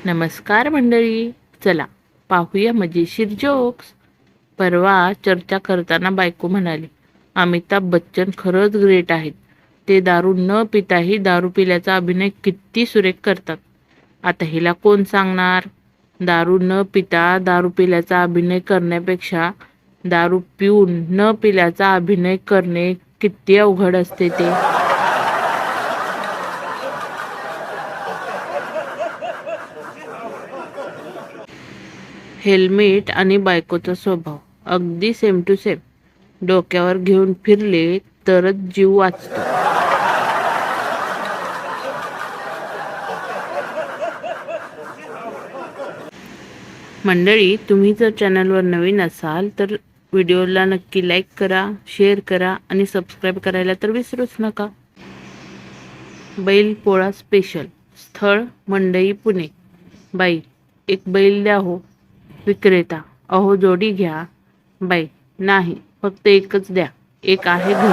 नमस्कार मंडळी, चला पाहूया मजेशीर जोक्स. परवा चर्चा करताना बायको म्हणाली, अमिताभ बच्चन खरंच ग्रेट आहेत. ते दारू न पिताही दारू पिल्याचा अभिनय किती सुरेख करतात. आता हिला कोण सांगणार? दारू न पिता दारू पिल्याचा अभिनय करण्यापेक्षा दारू पिऊन न पिल्याचा अभिनय करणे किती अवघड असते ते. हेल्मेट आणि बायकोचा स्वभाव अगदी सेम टू सेम. डोक्यावर घेऊन फिरले तरच जीव वाचतो. मंडळी, तुम्ही जर चॅनलवर नवीन असाल तर व्हिडिओला नक्की लाईक करा, शेअर करा आणि सबस्क्राईब करायला तर विसरूच नका. बैल पोळा स्पेशल. स्थळ मंडई पुणे. बाई, एक बैल द्या हो. विक्रेता, अहो जोडी घ्या. बाई, नाही, फक्त एकच द्या, एक आहे घरी.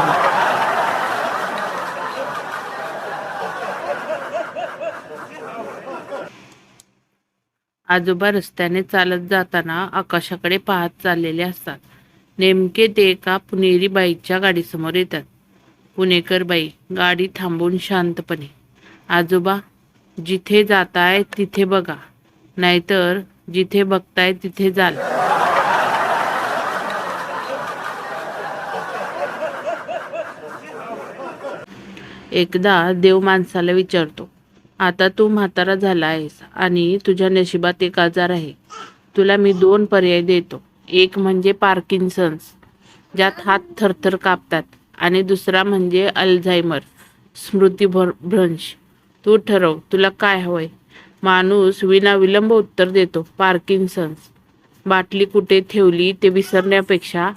आजोबा रस्त्याने चालत जाताना आकाशाकडे पाहत चाललेले असतात. नेमके ते एका पुणेरी बाईच्या गाडीसमोर येतात. पुणेकर बाई गाडी थांबवून शांतपणे, आजोबा, जिथे जाताय तिथे बघा, नाहीतर जिथे बघताय तिथे जाल. एकदा देव माणसाला विचारतो, आता तू म्हातारा झाला आहेस आणि तुझ्या नशिबात एक आजार आहे. तुला मी 2 पर्याय देतो. एक म्हणजे पार्किन्सन्स, ज्यात हात थरथर कापतात, आणि दुसरा म्हणजे अल्झायमर, स्मृतिभ्रंश. तू ठरव, तुला काय हवंय. माणूस विनाविलंब उत्तर देतो, पार्किन्सन्स. बाटली कुठे ठेवली ते विसरण्यापेक्षा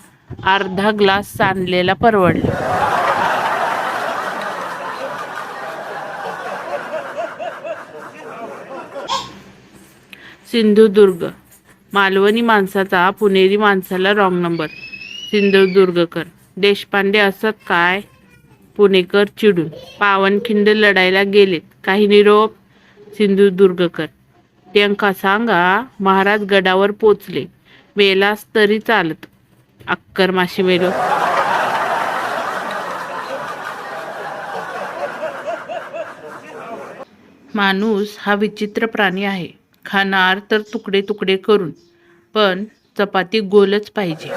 अर्धा ग्लास सांडलेला परवडला. सिंधुदुर्ग. मालवणी माणसाचा पुणेरी माणसाला रॉंग नंबर. सिंधुदुर्गकर, देशपांडे असत काय? पुणेकर चिडून, पावनखिंड लढायला गेलेत, काही निरोप? सिंधुदुर्गकर, त्यांका सांगा, महाराज गडावर पोचले, मेलास तरी चालत. अक्कर माशी मेलो. माणूस हा विचित्र प्राणी आहे. खाणार तर तुकडे तुकडे करून, पण चपाती गोलच पाहिजे.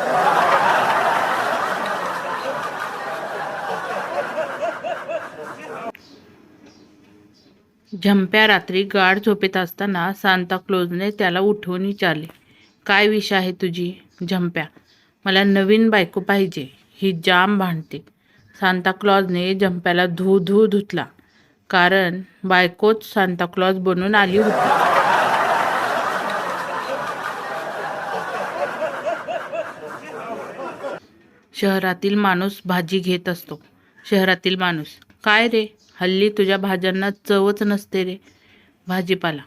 झंप्या रात्री गाढ झोपेत असताना सांताक्लॉजने त्याला उठवून विचारले, काय विष आहे तुझी? झंप्या, मला नवीन बायको पाहिजे, ही जाम भांडते. सांताक्लॉजने झंप्याला धू धू धुतला, कारण बायकोच सांताक्लॉज बनून आली होती. शहरातील माणूस भाजी घेत असतो. शहरातील माणूस, काय रे, हल्ली तुझ्या भाज्यांना चवच नसते रे. भाजीपाला,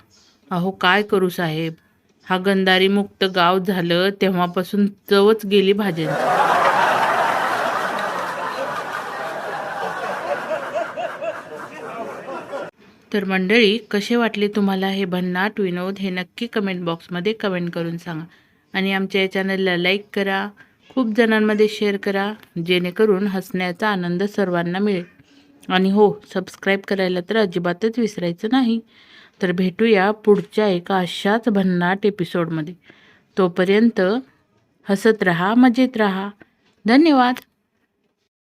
अहो काय करू साहेब, हा गंधारी मुक्त गाव झालं तेव्हापासून चवच गेली भाज्यांची. तर मंडळी, कसे वाटले तुम्हाला हे भन्नाट विनोद हे नक्की कमेंट बॉक्समध्ये कमेंट करून सांगा. आणि आमच्या या चॅनलला लाईक करा, खूप जणांमध्ये शेअर करा, जेणेकरून हसण्याचा आनंद सर्वांना मिळेल. आणि हो, सबस्क्राईब करायला तर अजिबातच विसरायचं नाही. तर भेटूया पुढच्या एका अशाच भन्नाट एपिसोडमध्ये. तोपर्यंत हसत रहा, मजेत रहा. धन्यवाद.